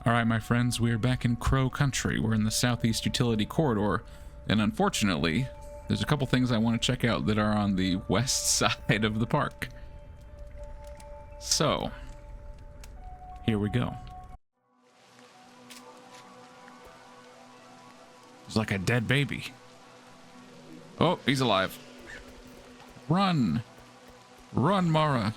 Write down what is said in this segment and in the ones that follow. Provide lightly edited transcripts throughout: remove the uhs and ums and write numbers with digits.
All right, my friends, we are back in Crow Country. We're in the Southeast Utility Corridor, and unfortunately, there's a couple things I want to check out that are on the west side of the park. So, here we go. It's like a dead baby. Oh, he's alive. Run! Run, Mara!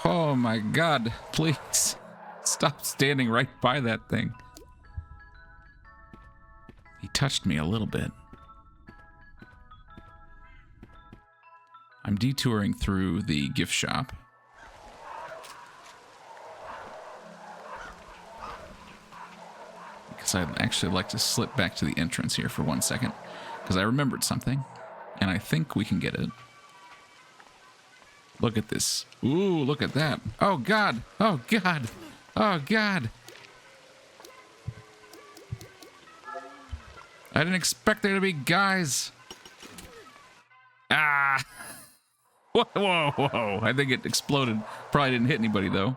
Oh my god, please stop standing right by that thing. He touched me a little bit. I'm detouring through the gift shop. Because I'd actually like to slip back to the entrance here for 1 second. Because I remembered something, and I think we can get it. Look at this. Ooh, look at that. Oh, God. Oh, God. Oh, God. I didn't expect there to be guys. Ah. Whoa, whoa, whoa. I think it exploded. Probably didn't hit anybody, though.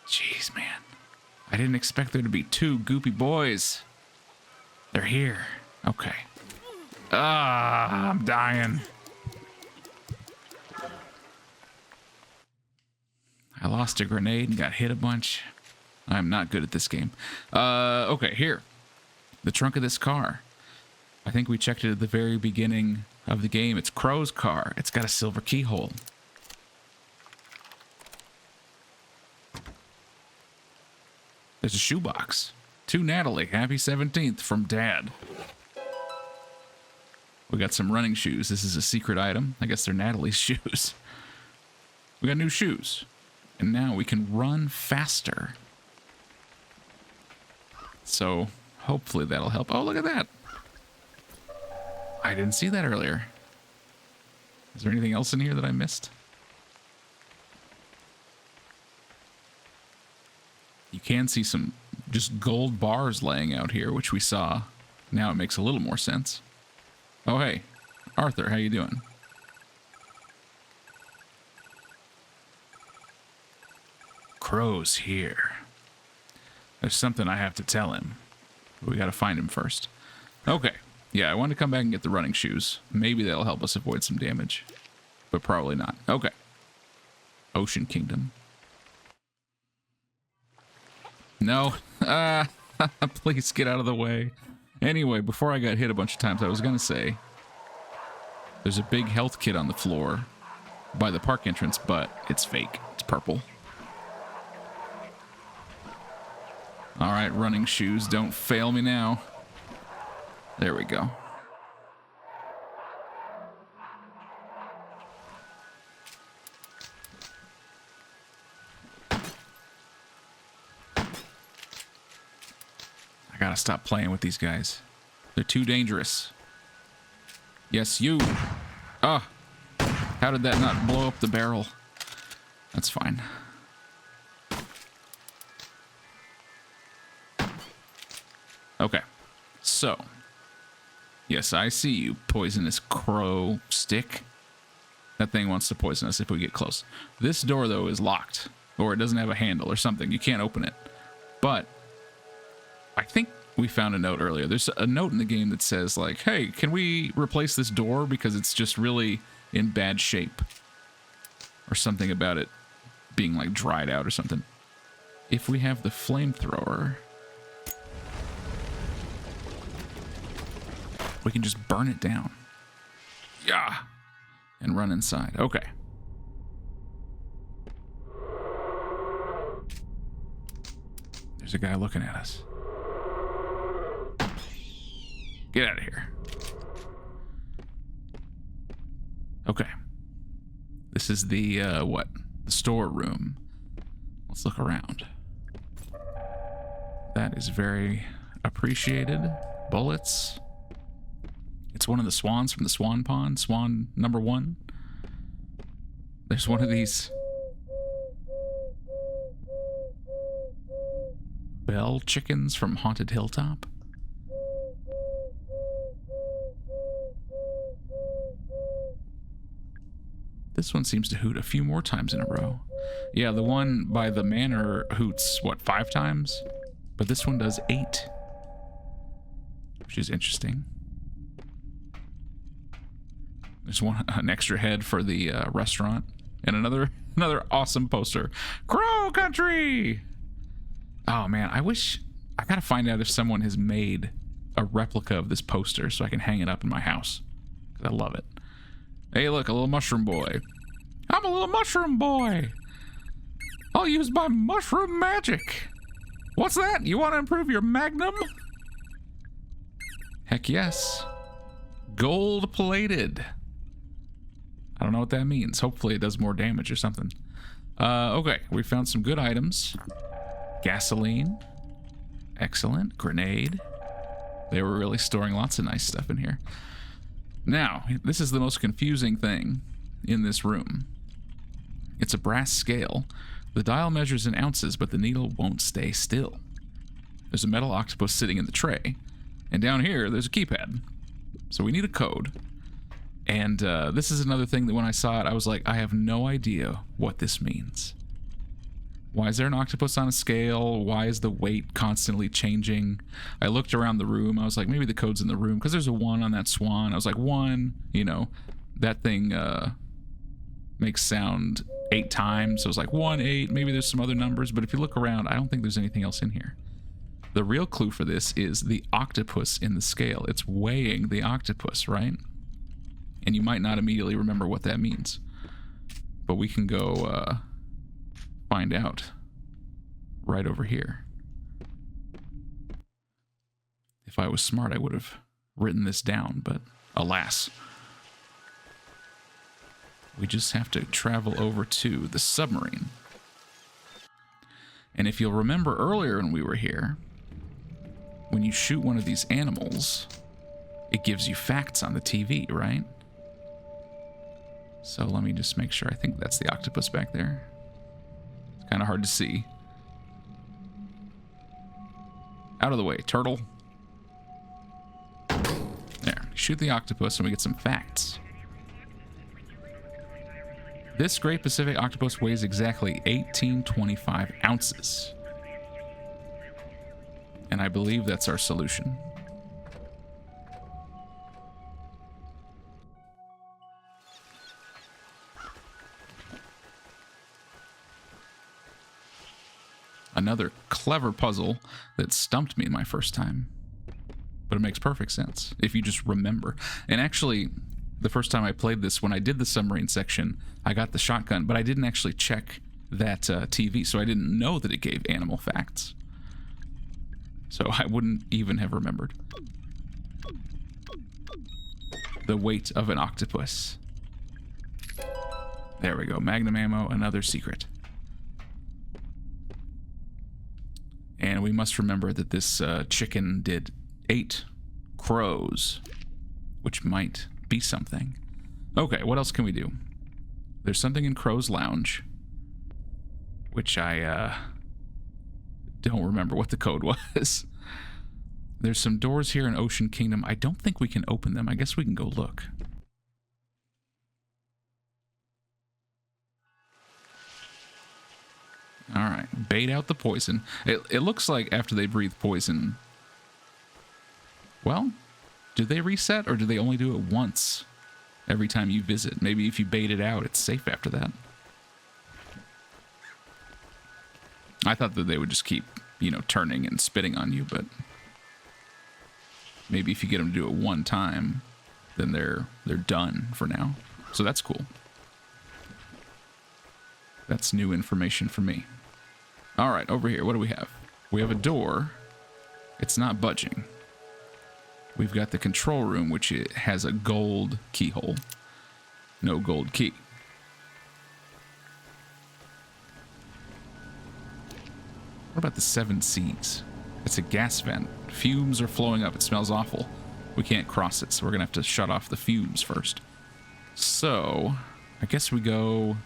Jeez, man. I didn't expect there to be two goopy boys. They're here. Okay. Ah, I'm dying. I lost a grenade and got hit a bunch. I'm not good at this game. Okay, here. The trunk of this car. I think we checked it at the very beginning of the game. It's Crow's car. It's got a silver keyhole. There's a shoebox. To Natalie. Happy 17th from Dad. We got some running shoes. This is a secret item. I guess they're Natalie's shoes. We got new shoes. And now we can run faster. So hopefully that'll help. Oh, look at that. I didn't see that earlier. Is there anything else in here that I missed? You can see some just gold bars laying out here, which we saw. Now it makes a little more sense. Oh, hey. Arthur, how you doing? Crow's here. There's something I have to tell him. We gotta find him first. Okay. Yeah, I want to come back and get the running shoes. Maybe that'll help us avoid some damage. But probably not. Okay. Ocean Kingdom. No. Please get out of the way. Anyway, before I got hit a bunch of times, I was gonna say there's a big health kit on the floor by the park entrance, but it's fake. It's purple. All right, running shoes. Don't fail me now. There we go. I gotta stop playing with these guys. They're too dangerous. Yes, you. Ah. How did that not blow up the barrel? That's fine. Okay. So. Yes, I see you, poisonous crow stick. That thing wants to poison us if we get close. This door, though, is locked. Or it doesn't have a handle or something. You can't open it. But I think we found a note earlier. There's a note in the game that says, like, hey, can we replace this door because it's just really in bad shape? Or something about it being, like, dried out or something. If we have the flamethrower, we can just burn it down. Yeah. And run inside. Okay. There's a guy looking at us. Get out of here. Okay. This is the, what? The storeroom. Let's look around. That is very appreciated. Bullets. It's one of the swans from the Swan Pond. Swan number 1. There's one of these bell chickens from Haunted Hilltop. This one seems to hoot a few more times in a row. Yeah, the one by the manor hoots, what, 5 times? But this one does 8. Which is interesting. There's an extra head for the restaurant. And another awesome poster. Crow Country! Oh man, I gotta find out if someone has made a replica of this poster so I can hang it up in my house. I love it. Hey look, a little mushroom boy. I'm a little mushroom boy. I'll use my mushroom magic. What's that? You want to improve your magnum? Heck yes. Gold plated. I don't know what that means. Hopefully it does more damage or something. Okay, we found some good items. Gasoline. Excellent. Grenade. They were really storing lots of nice stuff in here. Now, this is the most confusing thing in this room. It's a brass scale. The dial measures in ounces, but the needle won't stay still. There's a metal octopus sitting in the tray. And down here, there's a keypad. So we need a code. And this is another thing that when I saw it, I was like, I have no idea what this means. Why is there an octopus on a scale? Why is the weight constantly changing? I looked around the room. I was like, maybe the code's in the room because there's a 1 on that swan. I was like, 1, you know, that thing makes sound 8 times. So it was like 1, 8. Maybe there's some other numbers. But if you look around, I don't think there's anything else in here. The real clue for this is the octopus in the scale. It's weighing the octopus, right? And you might not immediately remember what that means. But we can go find out right over here. If I was smart, I would have written this down, but alas. We just have to travel over to the submarine. And if you'll remember earlier when we were here, when you shoot one of these animals, it gives you facts on the TV, right? So let me just make sure. I think that's the octopus back there. It's kind of hard to see. Out of the way, turtle. There, shoot the octopus and we get some facts. This Great Pacific Octopus weighs exactly 1825 ounces. And I believe that's our solution. Another clever puzzle that stumped me my first time. But it makes perfect sense if you just remember. And actually, the first time I played this, when I did the submarine section, I got the shotgun, but I didn't actually check that TV, so I didn't know that it gave animal facts. So I wouldn't even have remembered. The weight of an octopus. There we go. Magnum ammo, another secret. And we must remember that this chicken did 8 crows, which might be something. Okay, what else can we do? There's something in Crow's Lounge, which I don't remember what the code was. There's some doors here in Ocean Kingdom. I don't think we can open them. I guess we can go look. All right, bait out the poison. It looks like after they breathe poison... Well, do they reset or do they only do it once every time you visit? Maybe if you bait it out, it's safe after that. I thought that they would just keep, you know, turning and spitting on you, but maybe if you get them to do it one time, then they're done for now. So that's cool. That's new information for me. All right, over here, what do we have? We have a door. It's not budging. We've got the control room, which it has a gold keyhole. No gold key. What about the 7 Seas? It's a gas vent. Fumes are flowing up. It smells awful. We can't cross it, so we're going to have to shut off the fumes first. So, I guess we go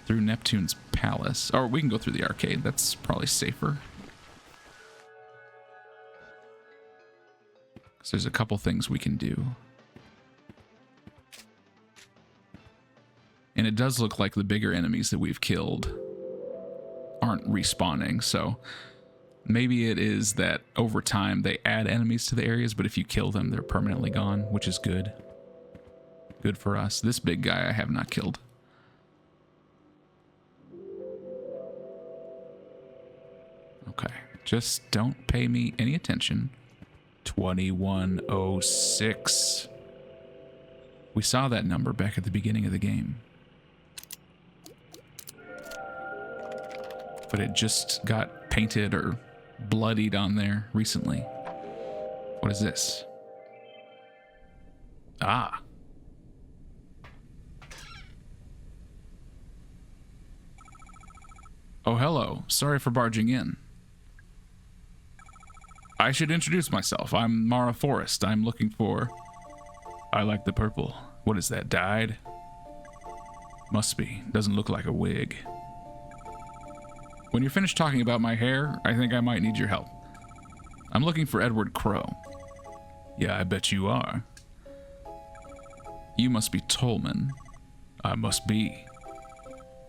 through Neptune's palace. Or we can go through the arcade. That's probably safer. Because there's a couple things we can do. And And it does look like the bigger enemies that we've killed aren't respawning, so maybe it is that over time they add enemies to the areas, but if you kill them, they're permanently gone, which is good. Good for us. This big guy I have not killed. Okay, just don't pay me any attention. 2106. We saw that number back at the beginning of the game. But it just got painted or bloodied on there recently. What is this? Ah. Oh, hello. Sorry for barging in. I should introduce myself. I'm Mara Forrest. I'm looking for... I like the purple. What is that, dyed? Must be. Doesn't look like a wig. When you're finished talking about my hair, I think I might need your help. I'm looking for Edward Crow. Yeah, I bet you are. You must be Tolman. I must be.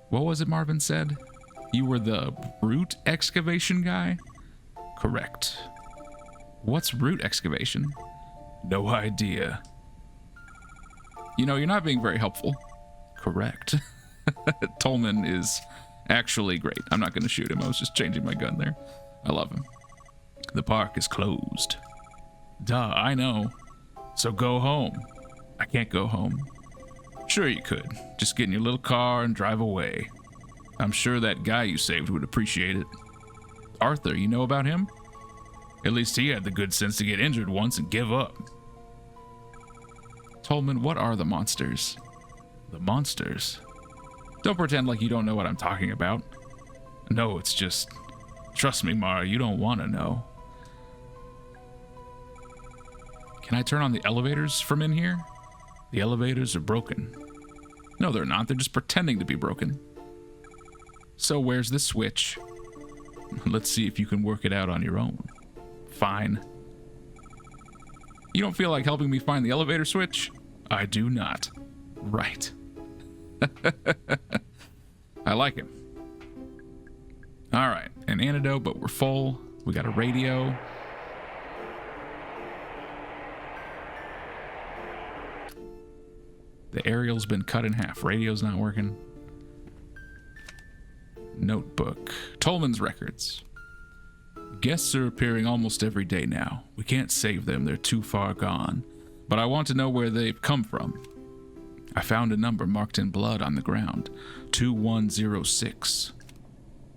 What was it Marvin said? You were the root excavation guy? Correct. What's root excavation? No idea. You know, you're not being very helpful. Correct. Tolman is actually great. I'm not going to shoot him. I was just changing my gun there. I love him. The park is closed. Duh, I know. So go home. I can't go home. Sure you could. Just get in your little car and drive away. I'm sure that guy you saved would appreciate it. Arthur, you know about him? At least he had the good sense to get injured once and give up. Tolman, what are the monsters? The monsters? Don't pretend like you don't know what I'm talking about. No, it's just... Trust me, Mara, you don't want to know. Can I turn on the elevators from in here? The elevators are broken. No, they're not. They're just pretending to be broken. So where's the switch? Let's see if you can work it out on your own. Fine. You don't feel like helping me find the elevator switch? I do not. Right. I like him. All right, an antidote, but we're full. We got a radio. The aerial's been cut in half. Radio's not working. Notebook. Tolman's records. Guests are appearing almost every day now. We can't save them. They're too far gone. But I want to know where they've come from. I found a number marked in blood on the ground. 2106.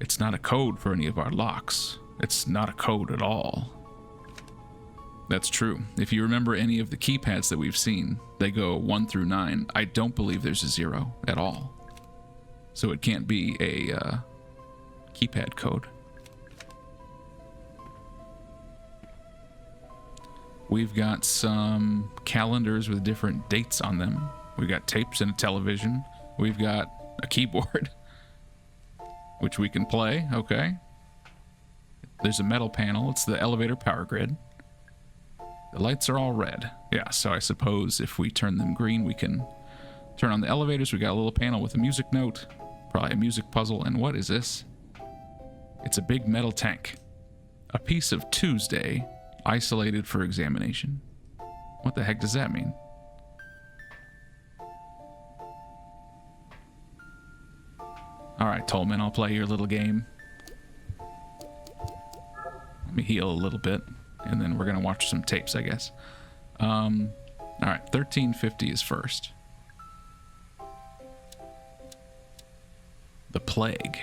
It's not a code for any of our locks. It's not a code at all. That's true. If you remember any of the keypads that we've seen, they go 1 through 9. I don't believe there's a 0 at all. So it can't be a keypad code. We've got some calendars with different dates on them. We've got tapes and a television. We've got a keyboard, which we can play. Okay. There's a metal panel. It's the elevator power grid. The lights are all red. Yeah, so I suppose if we turn them green, we can turn on the elevators. We got a little panel with a music note, probably a music puzzle. And what is this? It's a big metal tank. A piece of Tuesday, isolated for examination. What the heck does that mean? All right, Tolman, I'll play your little game. Let me heal a little bit, and then we're gonna watch some tapes, I guess. All right, 1350 is first. The Plague.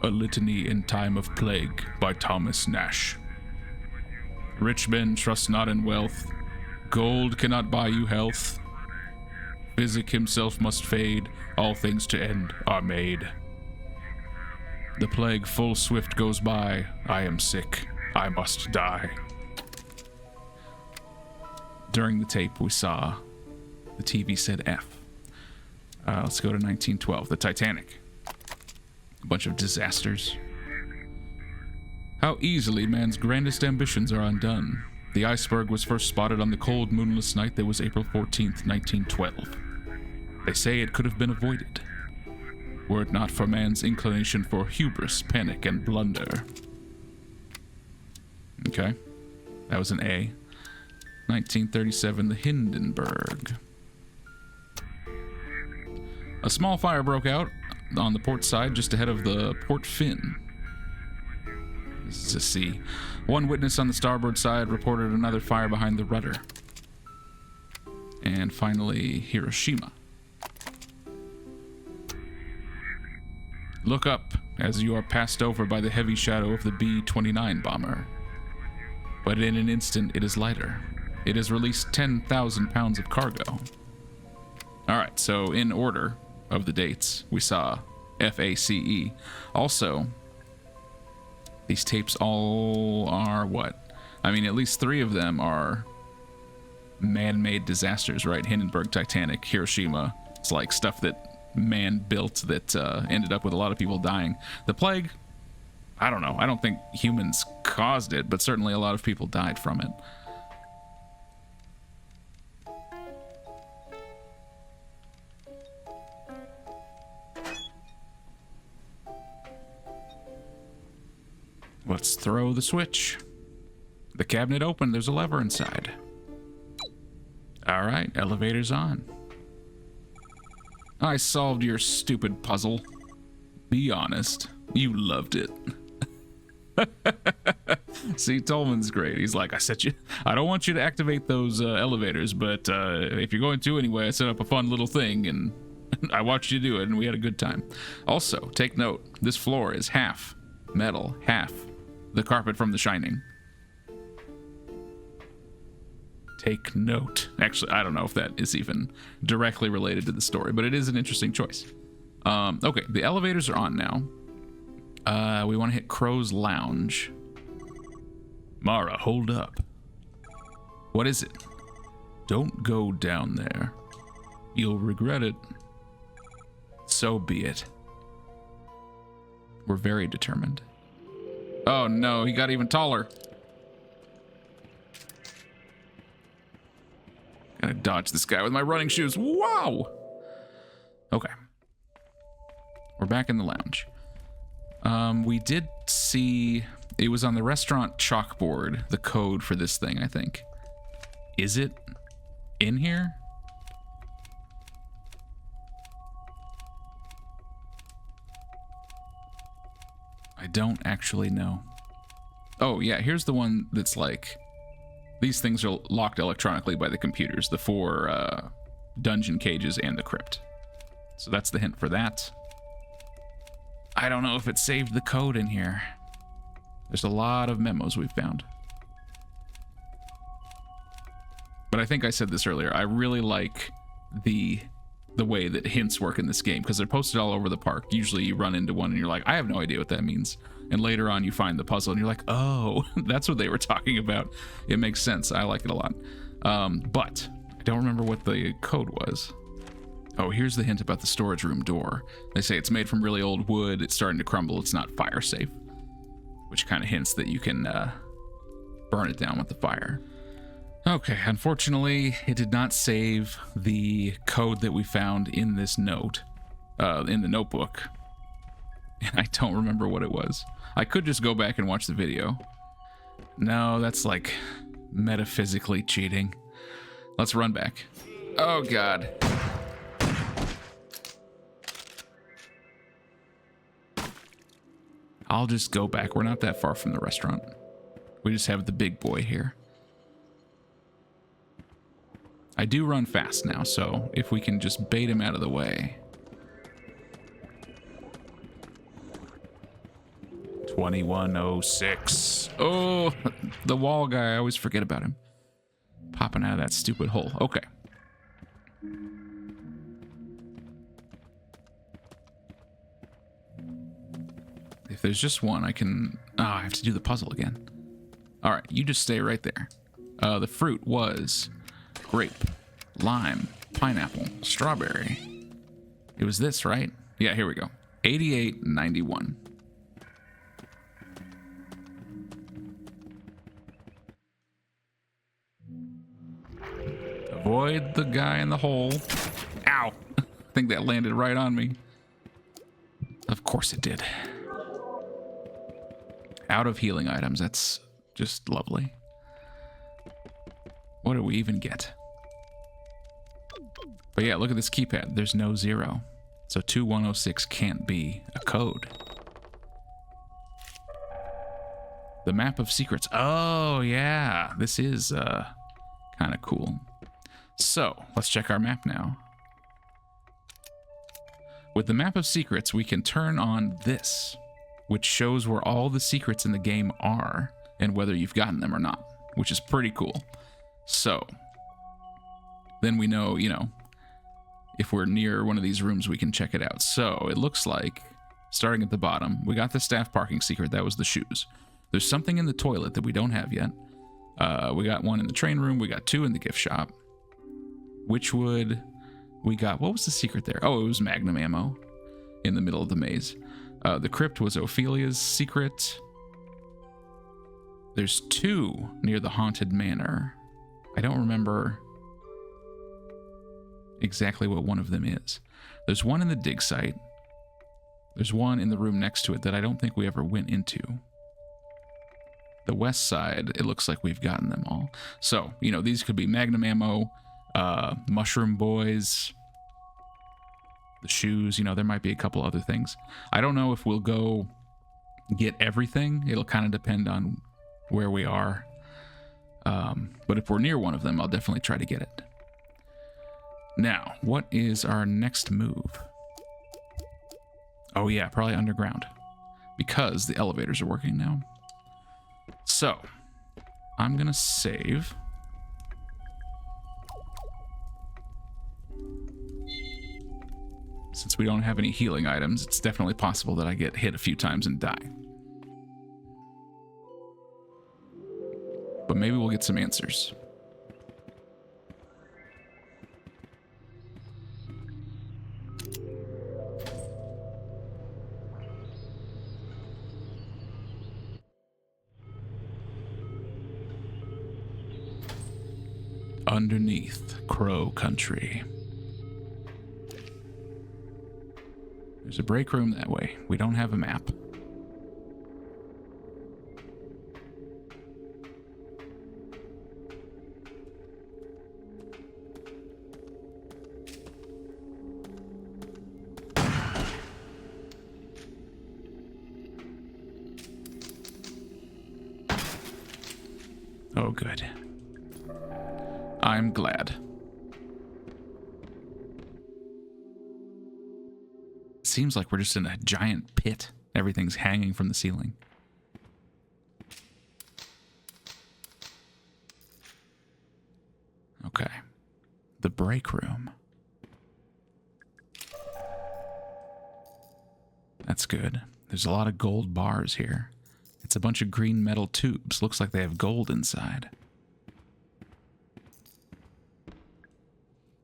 A Litany in Time of Plague by Thomas Nash. Rich men trust not in wealth. Gold cannot buy you health. Physic himself must fade. All things to end are made. The plague full swift goes by. I am sick. I must die. During the tape, we saw the TV said F. Let's go to 1912. The Titanic. A bunch of disasters. How easily man's grandest ambitions are undone. The iceberg was first spotted on the cold, moonless night that was April 14th, 1912. They say it could have been avoided, were it not for man's inclination for hubris, panic, and blunder. Okay, that was an A. 1937, the Hindenburg. A small fire broke out on the port side just ahead of the Port Finn. This is a C. One witness on the starboard side reported another fire behind the rudder. And finally, Hiroshima. Look up as you are passed over by the heavy shadow of the B-29 bomber. But in an instant, it is lighter. It has released 10,000 pounds of cargo. All right, so in order of the dates, we saw FACE. Also, these tapes all are what? I mean, at least 3 of them are man-made disasters, right? Hindenburg, Titanic, Hiroshima. It's like stuff that man built that ended up with a lot of people dying. The plague, I don't know. I don't think humans caused it, but certainly a lot of people died from it. Let's throw the switch. The cabinet opened. There's a lever inside. All right, elevator's on. I solved your stupid puzzle. Be honest, you loved it. See, Tolman's great. He's like, I don't want you to activate those elevators, but if you're going to anyway, I set up a fun little thing and I watched you do it and we had a good time. Also, take note, this floor is half metal, half the carpet from The Shining. Take note. Actually, I don't know if that is even directly related to the story, but it is an interesting choice. Okay, the elevators are on now. We want to hit Crow's Lounge. Mara, hold up. What is it? Don't go down there. You'll regret it. So be it. We're very determined. Oh no, he got even taller. Gotta dodge this guy with my running shoes. Wow! Okay. We're back in the lounge. We did see... It was on the restaurant chalkboard, the code for this thing, I think. Is it in here? I don't actually know. Oh, yeah, here's the one that's like... These things are locked electronically by the computers, the 4 dungeon cages and the crypt. So that's the hint for that. I don't know if it saved the code in here. There's a lot of memos we've found. But I think I said this earlier. I really like the way that hints work in this game because they're posted all over the park. Usually you run into one and you're like, I have no idea what that means. And later on you find the puzzle and you're like, oh, that's what they were talking about. It makes sense. I like it a lot. But I don't remember what the code was. Oh, here's the hint about the storage room door. They say it's made from really old wood. It's starting to crumble. It's not fire safe, which kind of hints that you can burn it down with the fire. Okay, unfortunately, it did not save the code that we found in this note, in the notebook. And I don't remember what it was. I could just go back and watch the video. No, that's like metaphysically cheating. Let's run back. Oh, God. I'll just go back. We're not that far from the restaurant. We just have the big boy here. I do run fast now, so if we can just bait him out of the way. 2106. Oh, the wall guy. I always forget about him. Popping out of that stupid hole. Okay. If there's just one, I can... Oh, I have to do the puzzle again. All right, you just stay right there. The fruit was grape, lime, pineapple, strawberry. It was this, right? Yeah, here we go. 88.91. avoid the guy in the hole. Ow. I think that landed right on me. Of course it did. Out of healing items. That's just lovely. What do we even get? But yeah, look at this keypad. There's no 0. So 2106 can't be a code. The map of secrets. Oh, yeah. This is kind of cool. So, let's check our map now. With the map of secrets, we can turn on this, which shows where all the secrets in the game are and whether you've gotten them or not, which is pretty cool. So, then we know, you know, if we're near one of these rooms, we can check it out. So, it looks like, starting at the bottom, we got the staff parking secret. That was the shoes. There's something in the toilet that we don't have yet. We got one in the train room. We got 2 in the gift shop. Witchwood. We got, what was the secret there? Oh, it was magnum ammo in the middle of the maze. The crypt was Ophelia's secret. There's 2 near the haunted manor. I don't remember exactly what one of them is. There's one in the dig site. There's one in the room next to it that I don't think we ever went into. The west side, it looks like we've gotten them all. So, you know, these could be magnum ammo, mushroom boys, the shoes, you know, there might be a couple other things. I don't know if we'll go get everything. It'll kind of depend on where we are. But if we're near one of them, I'll definitely try to get it. Now, what is our next move? Oh yeah, probably underground, because the elevators are working now. So, I'm gonna save. Since we don't have any healing items, it's definitely possible that I get hit a few times and die. But maybe we'll get some answers. Underneath Crow Country. There's a break room that way. We don't have a map. Oh, good. I'm glad. Seems like we're just in a giant pit. Everything's hanging from the ceiling. Okay. The break room. That's good. There's a lot of gold bars here. It's a bunch of green metal tubes. Looks like they have gold inside.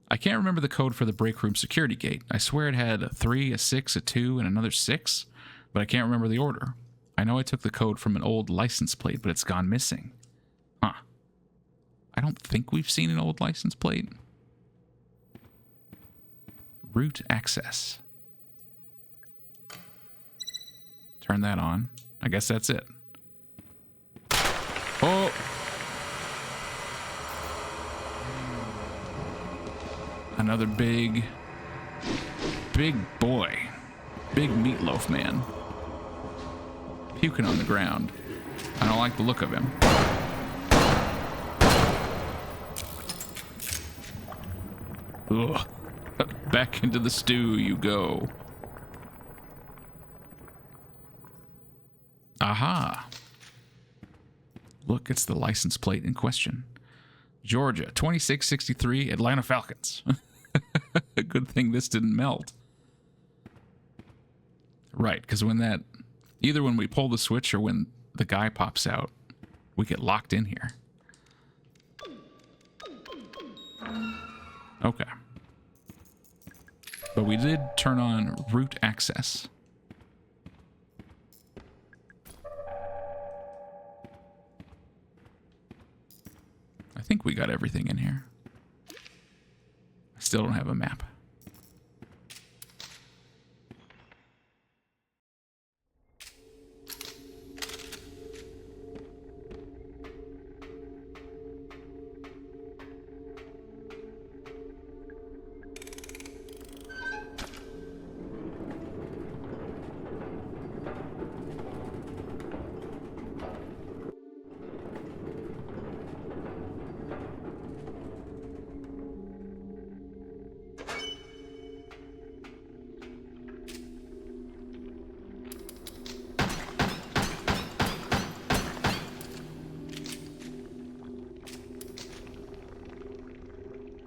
I can't remember the code for the break room security gate. I swear it had a 3, a 6, a 2, and another 6, but I can't remember the order. I know I took the code from an old license plate, but it's gone missing. Huh. I don't think we've seen an old license plate. Root access. Turn that on. I guess that's it. Oh! Another big boy. Big meatloaf man. Puking on the ground. I don't like the look of him. Ugh. Back into the stew you go. Aha. Look, it's the license plate in question. Georgia, 2663, Atlanta Falcons. Good thing this didn't melt. Right, because when that... Either when we pull the switch or when the guy pops out, we get locked in here. Okay. But we did turn on root access. I think we got everything in here. still don't have a map.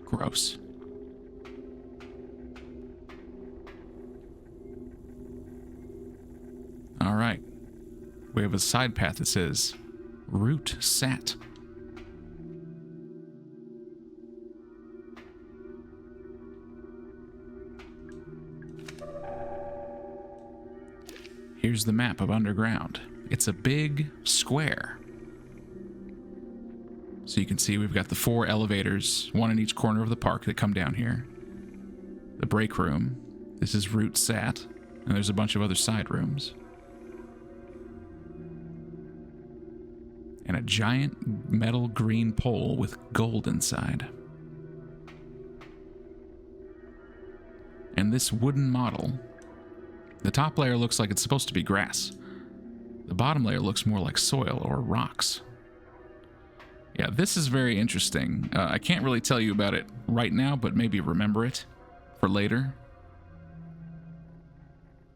Gross. All right. We have a side path that says Route Sat. Here's the map of underground. It's a big square. So you can see we've got the 4 elevators, one in each corner of the park that come down here. The break room. This is Route Sat. And there's a bunch of other side rooms. And a giant metal green pole with gold inside. And this wooden model, the top layer looks like it's supposed to be grass. The bottom layer looks more like soil or rocks. Yeah, this is very interesting. I can't really tell you about it right now, but maybe remember it for later.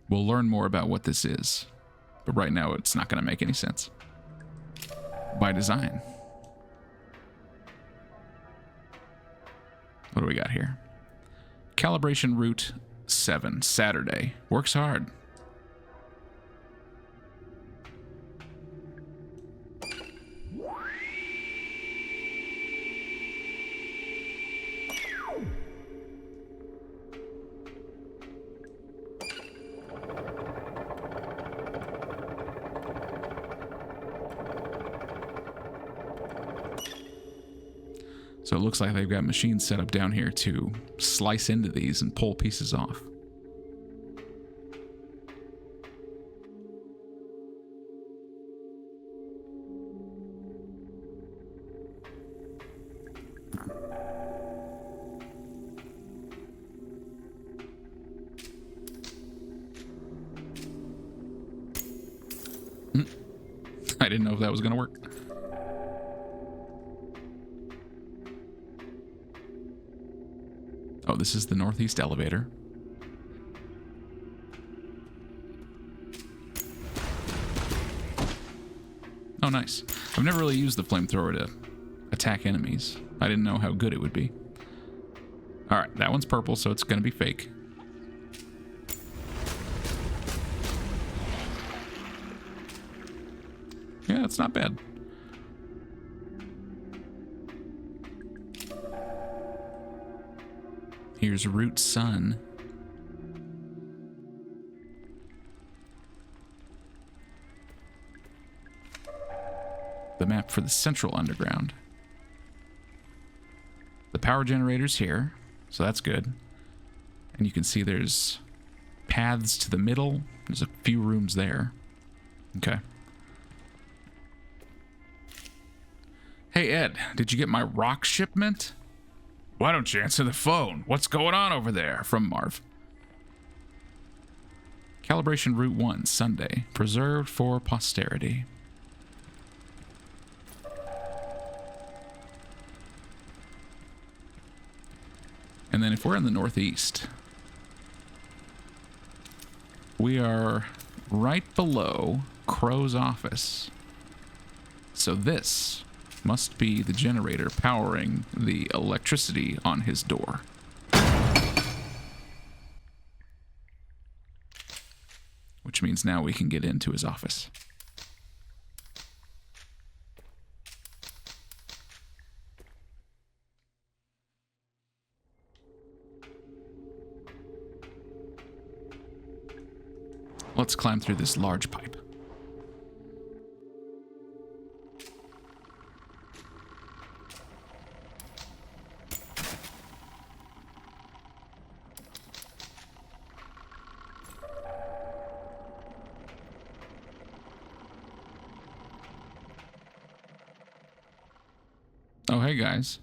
We'll learn more about what this is, but right now it's not going to make any sense. By design. What do we got here? Calibration Route 7, Saturday. Works hard. So it looks like they've got machines set up down here to slice into these and pull pieces off. I didn't know if that was going to work. Oh, this is the northeast elevator. Oh, nice. I've never really used the flamethrower to attack enemies. I didn't know how good it would be. Alright, that one's purple, so it's going to be fake. Yeah, it's not bad. Here's Route Sun. The map for the central underground. The power generator's here, so that's good. And you can see there's paths to the middle. There's a few rooms there. Okay. Hey, Ed, did you get my rock shipment? Why don't you answer the phone? What's going on over there? From Marv. Calibration Route 1, Sunday. Preserved for posterity. And then if we're in the northeast, we are right below Crow's office. So this must be the generator powering the electricity on his door. Which means now we can get into his office. Let's climb through this large pipe. Oh, hey guys.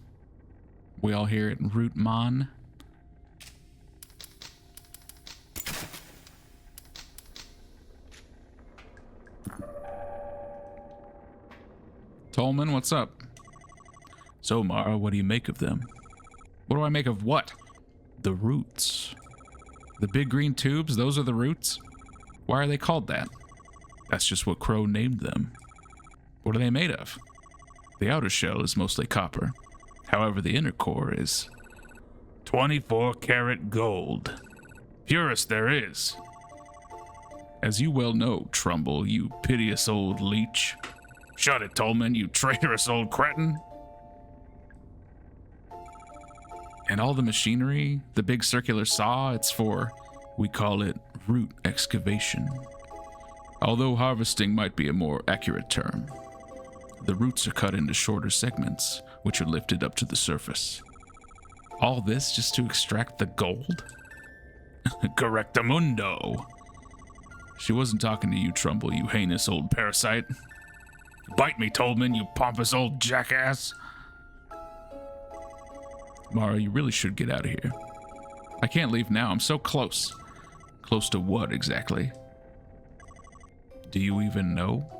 We all here at Rootmon. Tolman, what's up? So, Mara, what do you make of them? What do I make of what? The roots. The big green tubes, those are the roots? Why are they called that? That's just what Crow named them. What are they made of? The outer shell is mostly copper. However, the inner core is 24 karat gold. Purest there is. As you well know, Trumbull, you piteous old leech. Shut it, Tolman, you traitorous old cretin. And all the machinery, the big circular saw, it's for, we call it root excavation. Although harvesting might be a more accurate term. The roots are cut into shorter segments, which are lifted up to the surface. All this just to extract the gold? Correctamundo. She wasn't talking to you, Trumbull, you heinous old parasite. Bite me, Tolman, you pompous old jackass. Mara, you really should get out of here. I can't leave now, I'm so close. Close to what, exactly? Do you even know?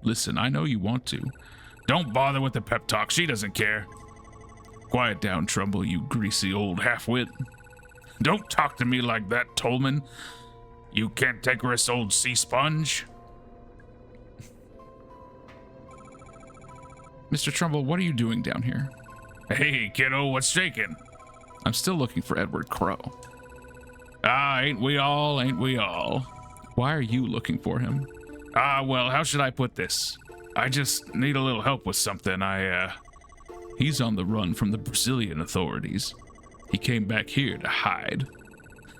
Listen, I know you want to. Don't bother with the pep talk, she doesn't care. Quiet down, Trumbull, you greasy old half-wit. Don't talk to me like that, Tolman. You cantankerous old sea sponge. Mr. Trumbull, what are you doing down here? Hey, kiddo, what's shaking? I'm still looking for Edward Crow. Ah, ain't we all, ain't we all? Why are you looking for him? Well, how should I put this? I just need a little help with something. He's on the run from the Brazilian authorities. He came back here to hide.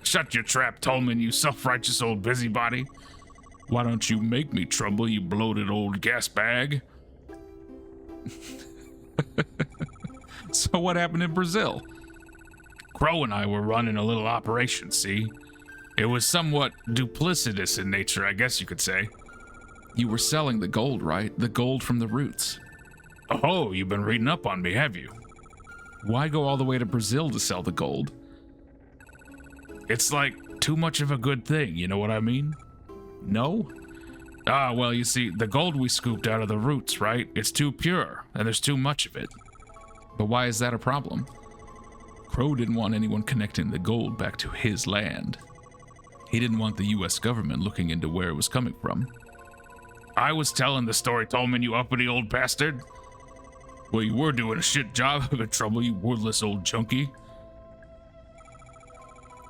Shut your trap, Tolman, you self-righteous old busybody. Why don't you make me, Trumbull, you bloated old gas bag? So what happened in Brazil? Crow and I were running a little operation, see? It was somewhat duplicitous in nature, I guess you could say. You were selling the gold, right? The gold from the roots. Oh, you've been reading up on me, have you? Why go all the way to Brazil to sell the gold? It's like too much of a good thing, you know what I mean? No? Well, you see, the gold we scooped out of the roots, right? It's too pure, and there's too much of it. But why is that a problem? Crow didn't want anyone connecting the gold back to his land. He didn't want the U.S. government looking into where it was coming from. I was telling the story, Tolman, you uppity old bastard. Well, you were doing a shit job of it, Trouble, you worthless old junkie.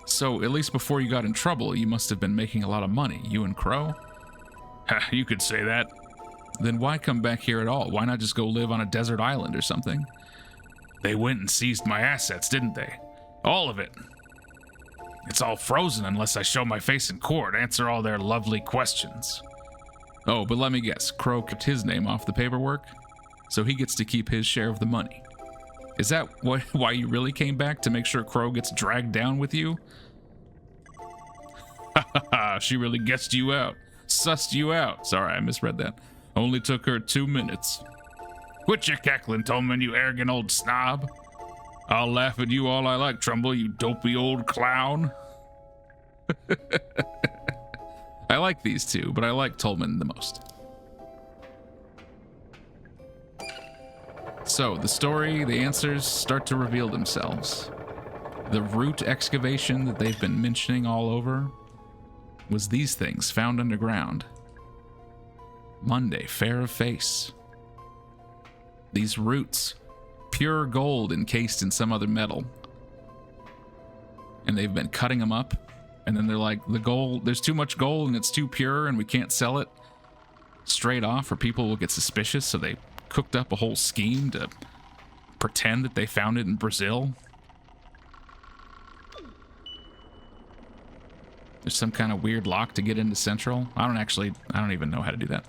So, at least before you got in trouble, you must have been making a lot of money, you and Crow? You could say that. Then why come back here at all? Why not just go live on a desert island or something? They went and seized my assets, didn't they? All of it. It's all frozen unless I show my face in court, answer all their lovely questions. Oh, but let me guess, Crow kept his name off the paperwork? So he gets to keep his share of the money. Is that why you really came back, to make sure Crow gets dragged down with you? Ha ha ha, she really guessed you out. Sussed you out. Sorry, I misread that. Only took her 2 minutes. Quit your cackling, Tolman, you arrogant old snob. I'll laugh at you all I like, Trumbull, you dopey old clown. I like these two, but I like Tolman the most. So, the story, the answers start to reveal themselves. The root excavation that they've been mentioning all over was these things found underground. Monday, fair of face. These roots, pure gold encased in some other metal. And they've been cutting them up. And then they're like, the gold, there's too much gold and it's too pure and we can't sell it straight off or people will get suspicious. So they cooked up a whole scheme to pretend that they found it in Brazil. There's some kind of weird lock to get into Central. I don't even know how to do that.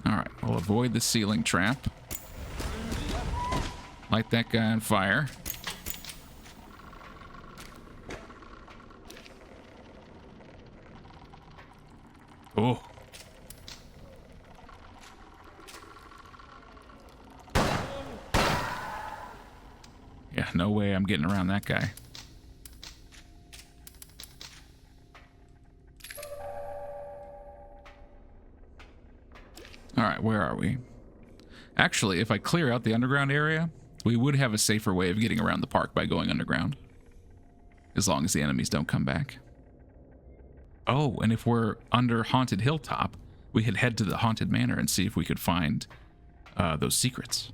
Alright, we'll avoid the ceiling trap. Light that guy on fire. Oh. Yeah, no way I'm getting around that guy. All right, where are we? Actually, if I clear out the underground area, we would have a safer way of getting around the park by going underground. As long as the enemies don't come back. Oh, and if we're under Haunted Hilltop, we could head to the Haunted Manor and see if we could find those secrets.